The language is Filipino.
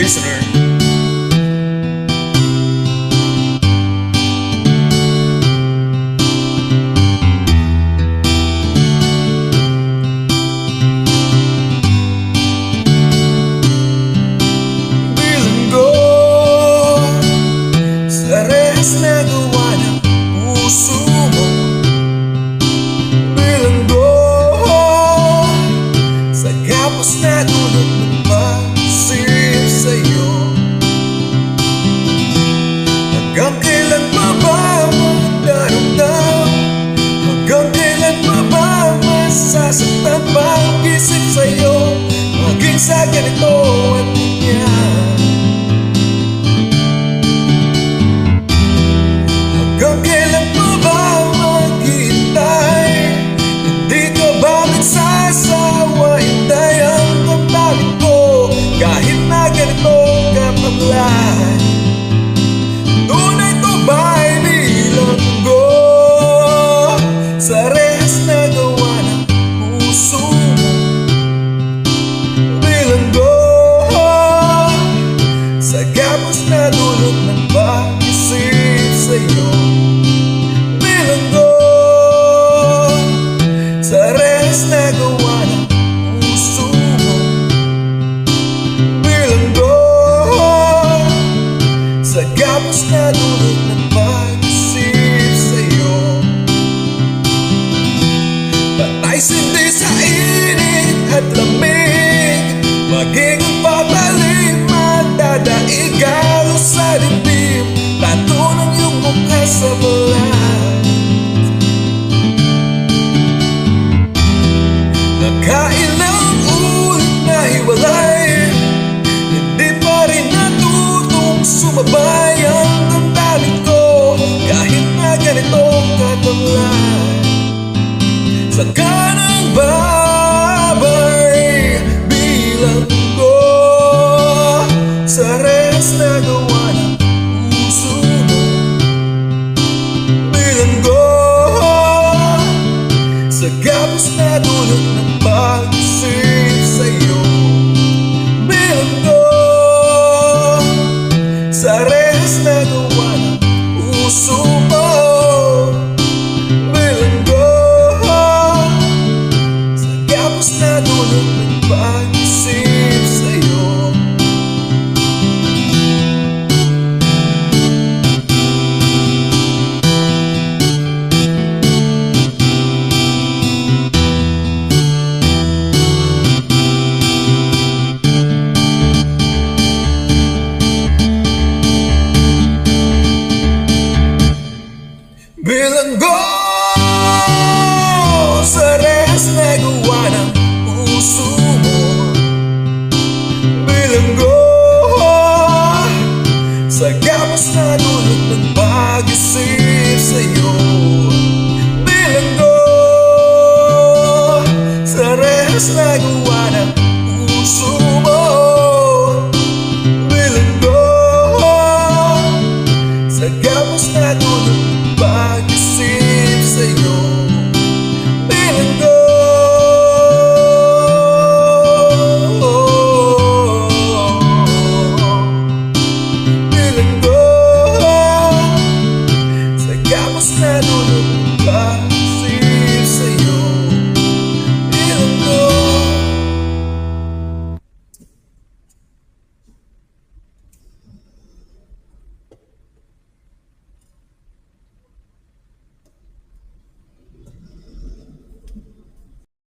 listener. Na gawa ng puso mo, bilanggo sa gapos na dulot ng pag-isip sa'yo. Hanggang kailan pa ba magdaramdam? Hanggang kailan pa ba masasaktan pag-isip sa'yo? Maging sa ganito at ganyan. Hanggang kailan pa ba maghihintay? Hindi ka ba nagsasawa? Hintay ang damdamin ko kahit na ganito kapaglan. Tunay to ba'y bilanggo sa rehas na gawa ng puso mo? Bilanggo sa gapos na dulot ng pag-isip sa'yo. Sa rehas na gawa ng puso mo, bilanggo sa gapos na dulot ng pag-isip sa'yo. Patay sindi sa init at lamig, maging ang pabalik, magdadaig halos sa dibdib, tato ng iyong mukha sa balat. Nakailang ulit na hiwalay, hindi pa rin natutong sumabay ang damdamin ko kahit na ganito katamlay. Sa kanang babay, bilanggo sa rehas na gawa ng puso mo, bilanggo sa gapos na dulot ng pag-isip sa'yo. Bilanggo sa rehas na gawa ng puso mo, bilanggo sa gapos na dulot ng pag-isip sa'yo. Bilanggo sa rehas na gawa ng puso mo, bilanggo sa gapos na dulot ng pag-isip sa'yo. Bilanggo sa rehas na gawa